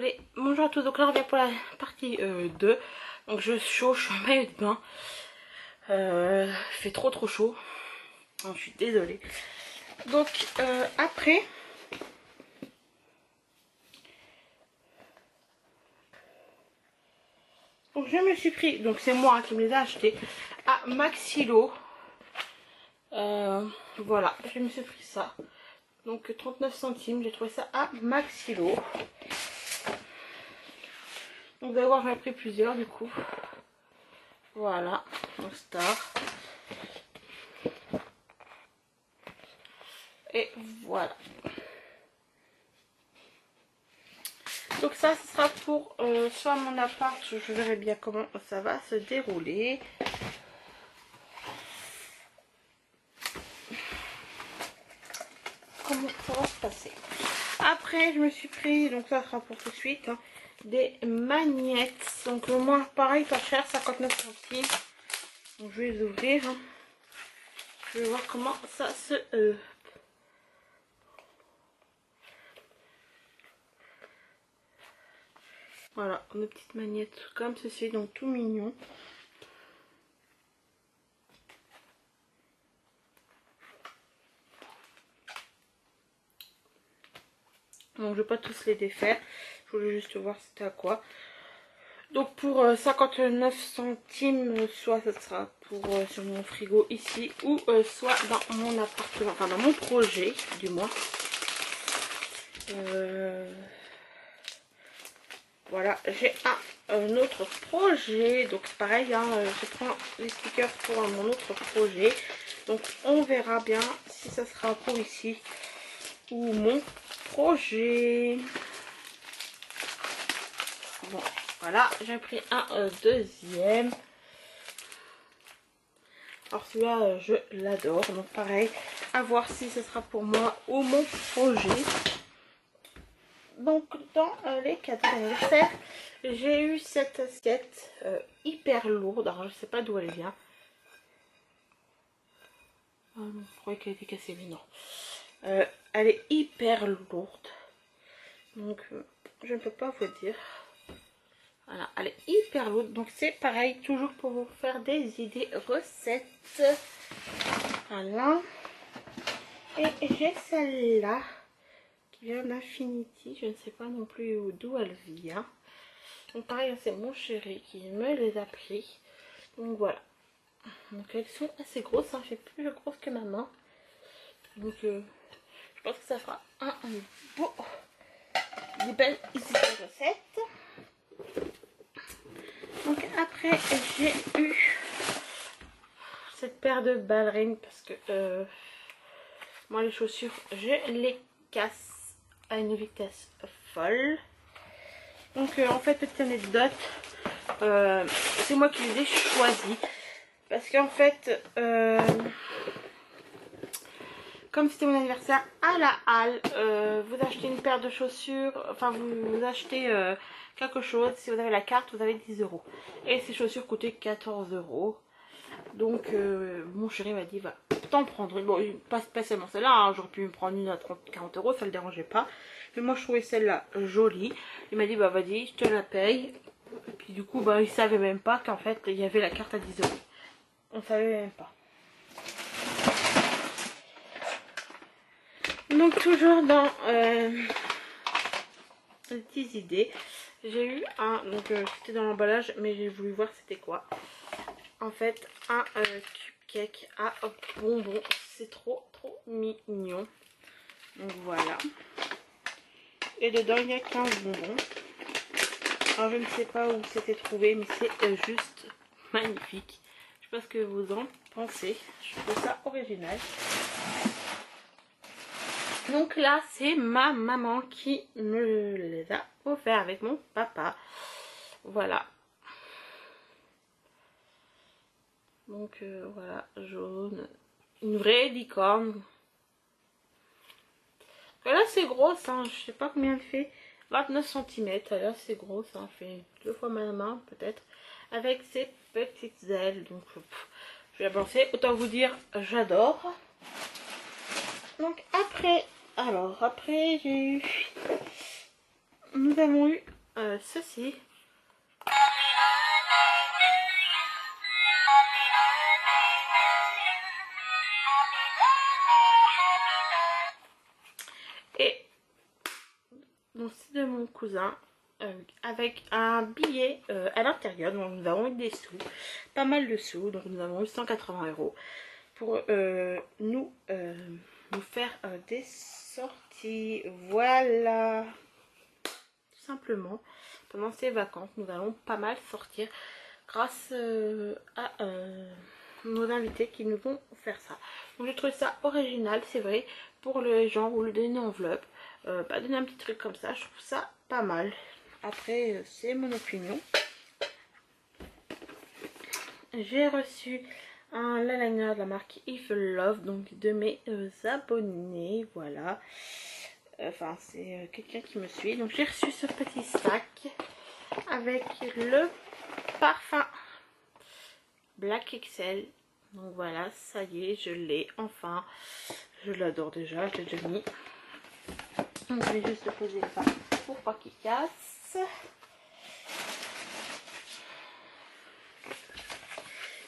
désolée. Bonjour à tous, donc là on revient pour la partie 2. Donc je chaud, je suis en maillot de bain. Il fait trop chaud. Donc, je suis désolée. Donc après... Donc je me suis pris, donc c'est moi qui me les ai achetés, à Maxilo. Voilà, je me suis pris ça. Donc 39 centimes, j'ai trouvé ça à Maxilo. Donc vous allez voir, j'en ai pris plusieurs du coup. Voilà, mon star. Et voilà. Donc ça, ce sera pour soit mon appart, je verrai bien comment ça va se dérouler. Comment ça va se passer. Après, je me suis pris, donc ça sera pour tout de suite, hein, des magnettes. Donc moi, pareil, pas cher, 59 centimes. Donc je vais les ouvrir. Hein. Je vais voir comment ça se... Voilà, nos petites magnettes comme ceci, donc tout mignon. Donc je vais pas tous les défaire, je voulais juste voir c'était à quoi. Donc pour 59 centimes, soit ça sera pour sur mon frigo ici, ou soit dans mon appartement, enfin dans mon projet du moins. Voilà, j'ai un autre projet, donc c'est pareil, hein, je prends les stickers pour mon autre projet. Donc on verra bien si ça sera pour ici ou mon projet. Bon, voilà, j'ai pris un deuxième. Alors celui-là, je l'adore, donc pareil, à voir si ce sera pour moi ou mon projet. Donc dans les cadeaux d'anniversaire, j'ai eu cette assiette hyper lourde. Alors je sais pas d'où elle vient. Oh non, je croyais qu'elle était cassée, mais non. Elle est hyper lourde. Donc je ne peux pas vous dire. Voilà, elle est hyper lourde. Donc c'est pareil, toujours pour vous faire des idées recettes. Voilà. Et j'ai celle-là. Vient d'Infinity, je ne sais pas non plus d'où elle vient. Donc pareil, c'est mon chéri qui me les a pris. Donc voilà. Donc elles sont assez grosses, ça fait plus grosse que ma main. Donc je pense que ça fera des belles recettes. Donc après j'ai eu cette paire de ballerines parce que moi les chaussures je les casse à une vitesse folle. Donc en fait, petite anecdote, c'est moi qui les ai choisis parce qu'en fait comme c'était mon anniversaire à la halle, vous achetez une paire de chaussures, enfin vous achetez quelque chose, si vous avez la carte vous avez 10 €. Et ces chaussures coûtaient 14 €. Donc mon chéri m'a dit va t'en prendre une. Bon, pas spécialement celle-là, hein. J'aurais pu me prendre une à 30-40 €, ça le dérangeait pas. Mais moi je trouvais celle-là jolie. Il m'a dit bah vas-y, je te la paye. Et puis du coup bah il savait même pas qu'en fait il y avait la carte à 10 €. On savait même pas. Donc toujours dans les petites idées, j'ai eu un, donc c'était dans l'emballage mais j'ai voulu voir c'était quoi. En fait un cupcake à bonbons, c'est trop mignon. Donc voilà. Et dedans il y a 15 bonbons. Alors je ne sais pas où c'était trouvé mais c'est juste magnifique. Je sais pas ce que vous en pensez. Je trouve ça original. Donc là c'est ma maman qui me les a offerts avec mon papa. Voilà. Donc voilà, jaune. Une vraie licorne. Là c'est grosse, hein, je sais pas combien elle fait. 29 cm, là c'est gros, ça fait 2 fois ma main peut-être. Avec ses petites ailes. Donc je vais la balancer. Autant vous dire, j'adore. Donc après, alors après j'ai eu... Nous avons eu ceci. Et donc c'est de mon cousin avec un billet à l'intérieur. Donc nous avons eu des sous, pas mal de sous. Donc nous avons eu 180 € pour nous faire des sorties. Voilà, tout simplement. Pendant ces vacances, nous allons pas mal sortir grâce à nos invités qui nous vont faire ça. Donc j'ai trouvé ça original, c'est vrai, pour les gens, ou le donner une enveloppe, donner un petit truc comme ça, je trouve ça pas mal. Après, c'est mon opinion. J'ai reçu un eyeliner de la marque If Love, donc de mes abonnés, voilà. Enfin, c'est quelqu'un qui me suit. Donc j'ai reçu ce petit sac avec le parfum Black XL. Donc voilà, ça y est, je l'ai enfin. Je l'adore déjà, je l'ai déjà mis. Donc je vais juste le poser là pour pas qu'il casse.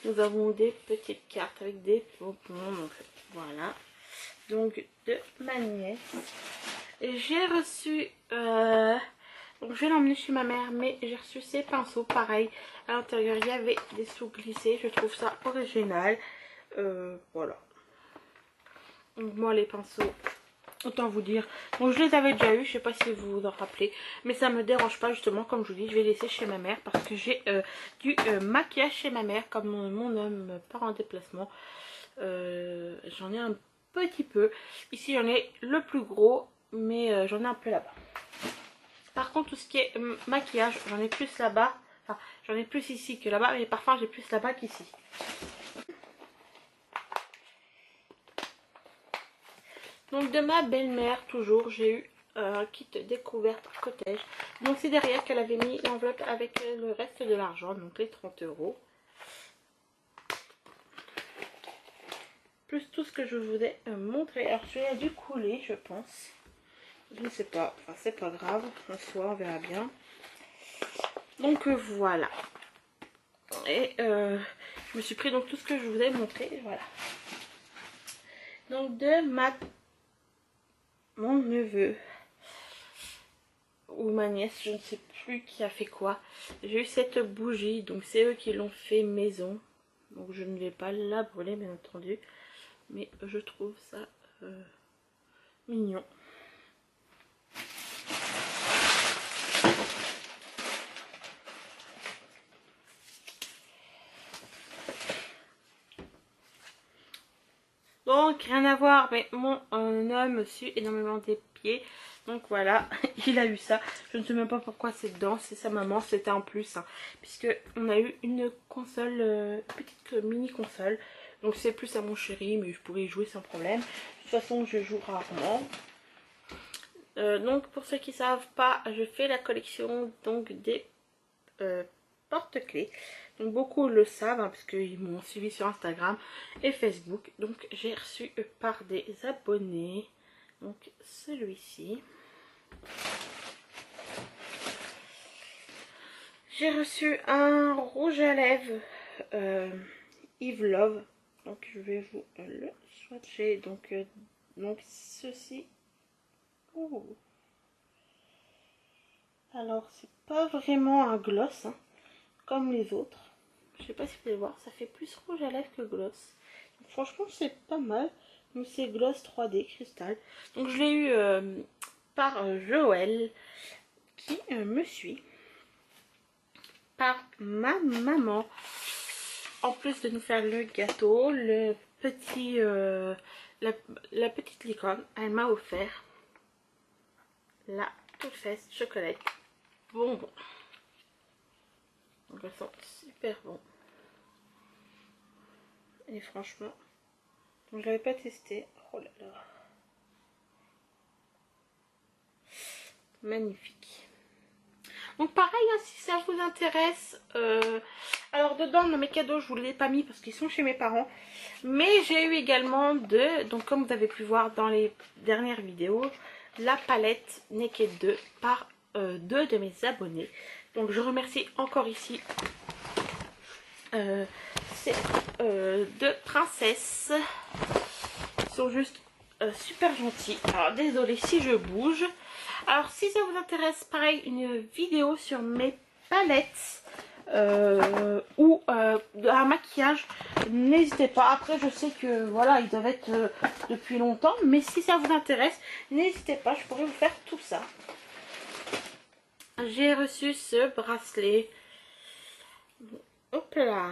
Nous avons des petites cartes avec des bonbons. Donc voilà. Donc de ma nièce. J'ai reçu... donc je vais l'emmener chez ma mère, mais j'ai reçu ces pinceaux. Pareil, à l'intérieur il y avait des sous glissés. Je trouve ça original. Voilà. Donc moi les pinceaux, autant vous dire, bon je les avais déjà eu, je sais pas si vous vous en rappelez, mais ça me dérange pas justement, comme je vous dis, je vais laisser chez ma mère parce que j'ai du maquillage chez ma mère, comme mon homme part en déplacement. J'en ai un petit peu, ici j'en ai le plus gros, mais j'en ai un peu là-bas. Par contre tout ce qui est maquillage, j'en ai plus là-bas, enfin j'en ai plus ici que là-bas, mais parfois j'ai plus là-bas qu'ici. Donc de ma belle-mère, toujours, j'ai eu un kit découverte cottage. Donc c'est derrière qu'elle avait mis l'enveloppe avec le reste de l'argent, donc les 30 €. Plus tout ce que je vous ai montré. Alors celui-là a dû couler, je pense. Je ne sais pas, enfin c'est pas grave, en soi on verra bien. Donc voilà. Et je me suis pris donc tout ce que je vous ai montré, voilà. Donc de mon neveu ou ma nièce, je ne sais plus qui a fait quoi. J'ai eu cette bougie, donc c'est eux qui l'ont fait maison. Donc je ne vais pas la brûler bien entendu. Mais je trouve ça mignon. Donc rien à voir, mais mon homme suit énormément des pieds. Donc voilà, il a eu ça. Je ne sais même pas pourquoi c'est dedans, c'est sa maman, c'était un plus. Hein, puisque on a eu une console, petite mini console. Donc c'est plus à mon chéri, mais je pourrais y jouer sans problème. De toute façon, je joue rarement. Donc pour ceux qui ne savent pas, je fais la collection donc des porte-clés. Donc beaucoup le savent hein, parce qu'ils m'ont suivi sur Instagram et Facebook. Donc j'ai reçu par des abonnés. Donc celui-ci. J'ai reçu un rouge à lèvres Eve Love. Donc je vais vous le swatcher. Donc ceci. Oh. Alors c'est pas vraiment un gloss hein, comme les autres. Je sais pas si vous allez voir, ça fait plus rouge à lèvres que gloss. Donc, franchement c'est pas mal. Donc c'est gloss 3D cristal. Donc je l'ai eu par Joël qui me suit. Par ma maman. En plus de nous faire le gâteau, le petit, la petite licorne, elle m'a offert la toute fesse chocolat bonbon. Donc elles sont super bon. Et franchement, je l'avais pas testé. Oh là là. Magnifique. Donc pareil, hein, si ça vous intéresse, alors dedans dans mes cadeaux je vous l'ai pas mis parce qu'ils sont chez mes parents, mais j'ai eu également donc comme vous avez pu voir dans les dernières vidéos, la palette Naked 2 par deux de mes abonnés. Donc je remercie encore ici ces deux princesses. Ils sont juste super gentils. Alors désolée si je bouge. Alors si ça vous intéresse, pareil, une vidéo sur mes palettes ou un maquillage, n'hésitez pas. Après je sais que voilà, ils doivent être depuis longtemps, mais si ça vous intéresse, n'hésitez pas, je pourrais vous faire tout ça. J'ai reçu ce bracelet. Hop là.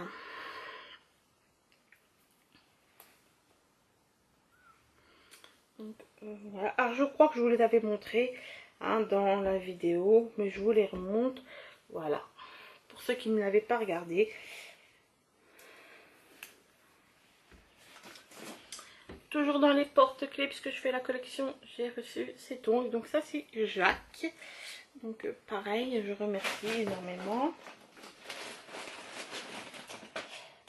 Donc, voilà. Alors je crois que je vous les avais montré dans la vidéo, mais je vous les remonte. Voilà. Pour ceux qui ne l'avaient pas regardé. Toujours dans les porte-clés, puisque je fais la collection, j'ai reçu ces tongs. Donc ça c'est Jacques. Donc pareil, je remercie énormément.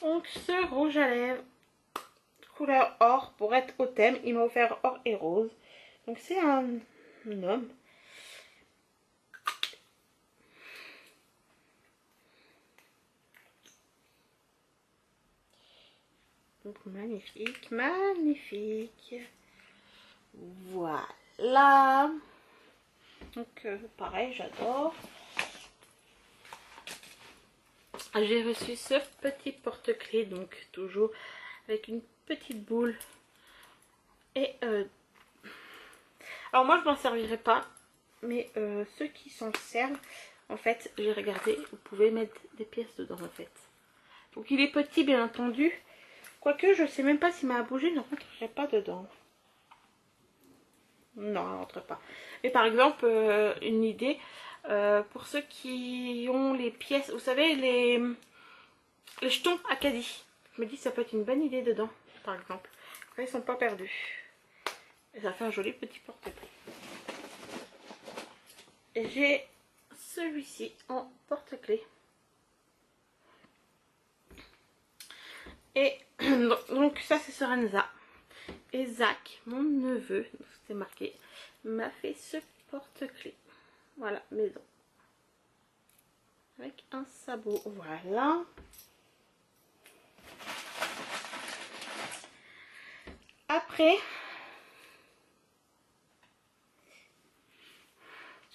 Donc ce rouge à lèvres couleur or pour être au thème, il m'a offert or et rose. Donc c'est un homme. Donc magnifique, magnifique. Voilà. Donc pareil, j'adore. J'ai reçu ce petit porte-clés, donc toujours avec une petite boule. Et alors moi je m'en servirai pas, mais ceux qui s'en servent, en fait, j'ai regardé, vous pouvez mettre des pièces dedans en fait. Donc il est petit bien entendu, quoique je sais même pas si ma bougie ne rentrerait pas dedans. Non, elle rentre pas. Mais par exemple, une idée, pour ceux qui ont les pièces, vous savez, les jetons Acadie. Je me dis ça peut être une bonne idée dedans, par exemple. Là, ils sont pas perdus. Et ça fait un joli petit porte-clés. J'ai celui-ci en porte-clés. Et donc ça c'est Sorenza. Et Zach, mon neveu, c'est marqué, m'a fait ce porte-clés. Voilà, maison. Avec un sabot, voilà. Après,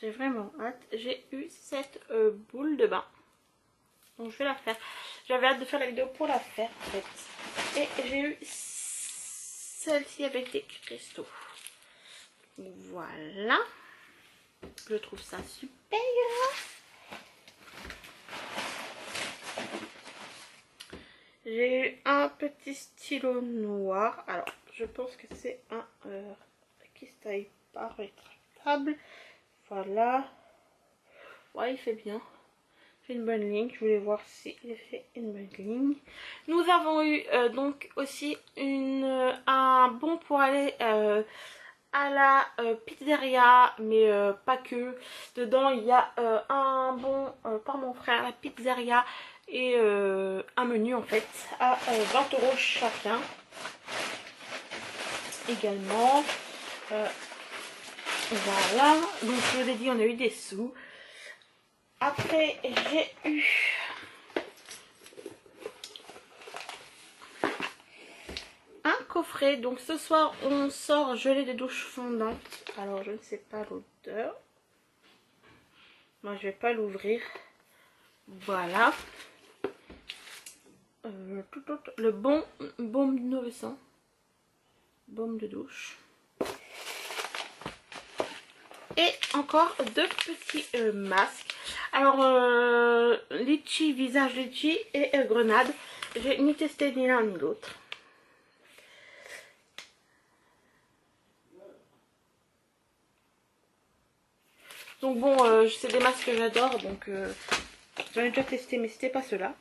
j'ai vraiment hâte. J'ai eu cette boule de bain. Donc je vais la faire. J'avais hâte de faire la vidéo pour la faire en fait. Et j'ai eu celle-ci avec des cristaux. Voilà. Je trouve ça super. J'ai eu un petit stylo noir. Alors, je pense que c'est un qui se taille pas rétractable. Voilà. Ouais, il fait bien. Il fait une bonne ligne. Je voulais voir si il fait une bonne ligne. Nous avons eu donc aussi un bon pour aller à la pizzeria, mais pas que. Dedans, il y a un bon par mon frère, la pizzeria. Et un menu en fait à 20 € chacun également. Voilà, donc je vous l'ai dit, on a eu des sous. Après j'ai eu un coffret. Donc ce soir on sort gelée de douche fondante. Alors je ne sais pas l'odeur, moi je vais pas l'ouvrir. Voilà. Le baume 900, baume de douche. Et encore deux petits masques. Alors litchi, visage litchi et grenade. J'ai ni testé ni l'un ni l'autre. Donc bon, c'est des masques que j'adore, donc j'en ai déjà testé, mais c'était pas ceux-là.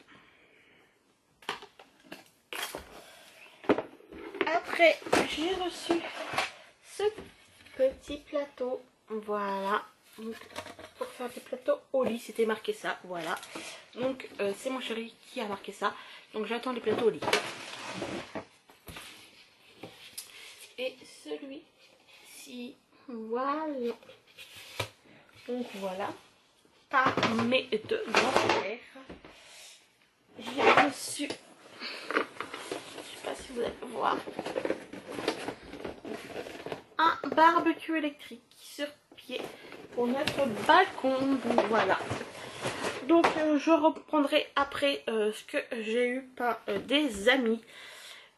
Après, j'ai reçu ce petit plateau, voilà, donc, pour faire des plateaux au lit, c'était marqué ça, voilà. Donc c'est mon chéri qui a marqué ça, donc j'attends les plateaux au lit. Et celui-ci, voilà. Donc voilà, par mes deux grands frères, j'ai reçu, je sais pas si vous allez voir, un barbecue électrique sur pied pour notre balcon. Donc voilà. Donc je reprendrai après ce que j'ai eu par des amis.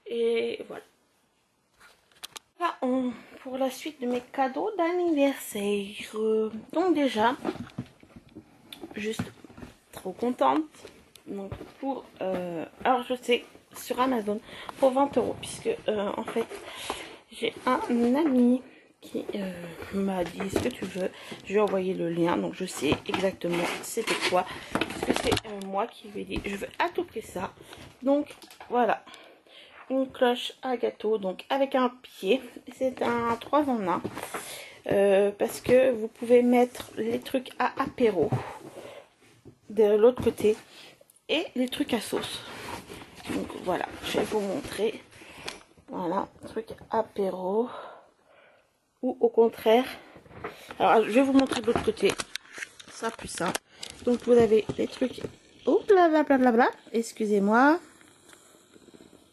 Et voilà. Là, pour la suite de mes cadeaux d'anniversaire. Donc déjà, juste trop contente. Donc pour, alors je sais, sur Amazon, pour 20 €. Puisque en fait, j'ai un ami qui m'a dit ce que tu veux. Je lui ai envoyé le lien, donc je sais exactement c'était quoi. Parce que c'est moi qui lui ai dit, je veux à tout prix ça. Donc voilà. Une cloche à gâteau, donc avec un pied. C'est un 3 en 1. Parce que vous pouvez mettre les trucs à apéro de l'autre côté et les trucs à sauce. Donc voilà, je vais vous montrer. Voilà, truc apéro. Ou au contraire, alors je vais vous montrer de l'autre côté, ça plus simple. Donc vous avez les trucs, oh blablabla, excusez-moi.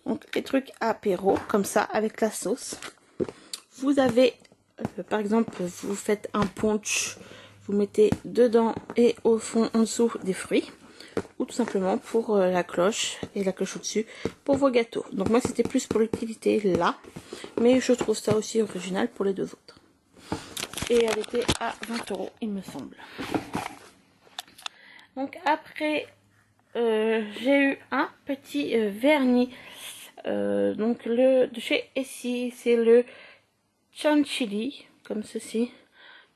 Donc les trucs apéro comme ça avec la sauce. Vous avez par exemple, vous faites un punch, vous mettez dedans et au fond en dessous des fruits, ou tout simplement pour la cloche et la cloche au dessus pour vos gâteaux. Donc moi c'était plus pour l'utilité là, mais je trouve ça aussi original pour les deux autres. Et elle était à 20 € il me semble. Donc après j'ai eu un petit vernis, donc le de chez Essie, c'est le Chantilly comme ceci,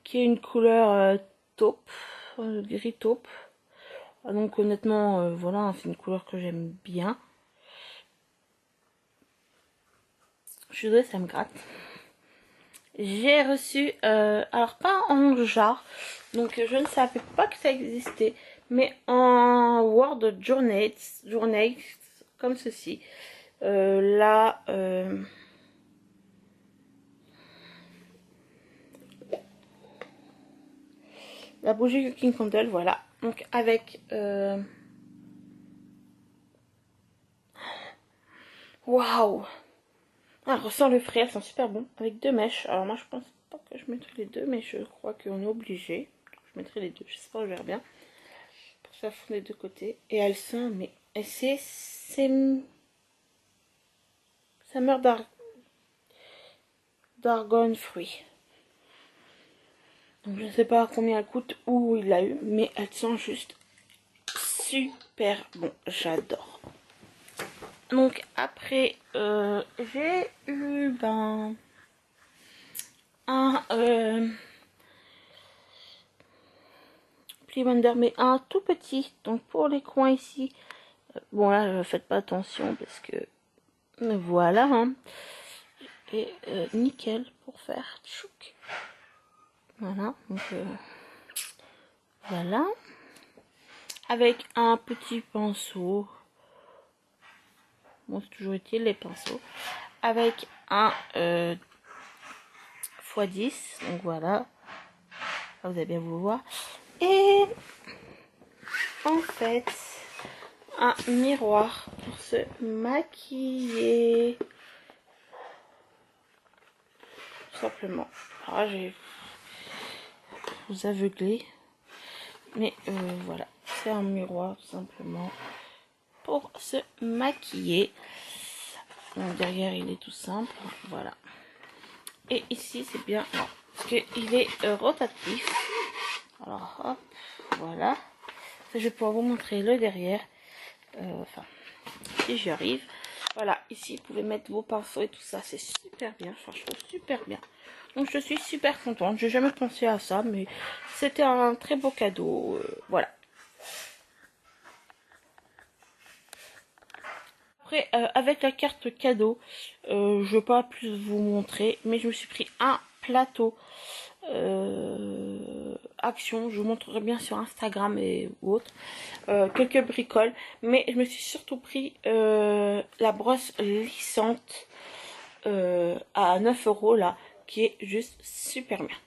qui est une couleur taupe, gris taupe. Donc honnêtement voilà, c'est une couleur que j'aime bien. Je suis désolée, ça me gratte. J'ai reçu, alors pas en jarre, donc je ne savais pas que ça existait, mais en Word Journals, comme ceci. Là, la bougie Cooking Candle, voilà. Donc avec, waouh! Elle ressent le frais, elles sont super bon. Avec deux mèches. Alors moi je pense pas que je mettrai les deux, mais je crois qu'on est obligé. Je mettrai les deux, je sais pas, je verrai bien. Pour que ça fonde des deux côtés. Et elles sont, mais c'est ça meurt d'argonne fruit. Donc je ne sais pas combien elle coûte, où il l'a eu, mais elles sont juste super bon. J'adore. Donc après j'ai eu un pli Wonder, mais un tout petit, donc pour les coins ici. Bon là faites pas attention parce que voilà hein. Et nickel pour faire tchouk. Voilà, donc voilà, avec un petit pinceau. Bon, c'est toujours utile les pinceaux. Avec un x10, donc voilà. Là, vous allez bien vous voir. Et en fait, un miroir pour se maquiller. Tout simplement. Alors je vais vous aveugler. Mais voilà, c'est un miroir tout simplement pour se maquiller. Donc derrière il est tout simple, voilà. Et ici c'est bien, non, parce qu'il est rotatif. Alors hop, voilà. Ça, je vais pouvoir vous montrer le derrière. Enfin, si j'y arrive. Voilà, ici vous pouvez mettre vos pinceaux et tout ça, c'est super bien. Enfin, je trouve super bien. Donc je suis super contente. J'ai jamais pensé à ça, mais c'était un très beau cadeau. Voilà. Après, avec la carte cadeau, je ne vais pas plus vous montrer, mais je me suis pris un plateau Action. Je vous montrerai bien sur Instagram et autres. Quelques bricoles, mais je me suis surtout pris la brosse lissante à 9 € là, qui est juste super bien.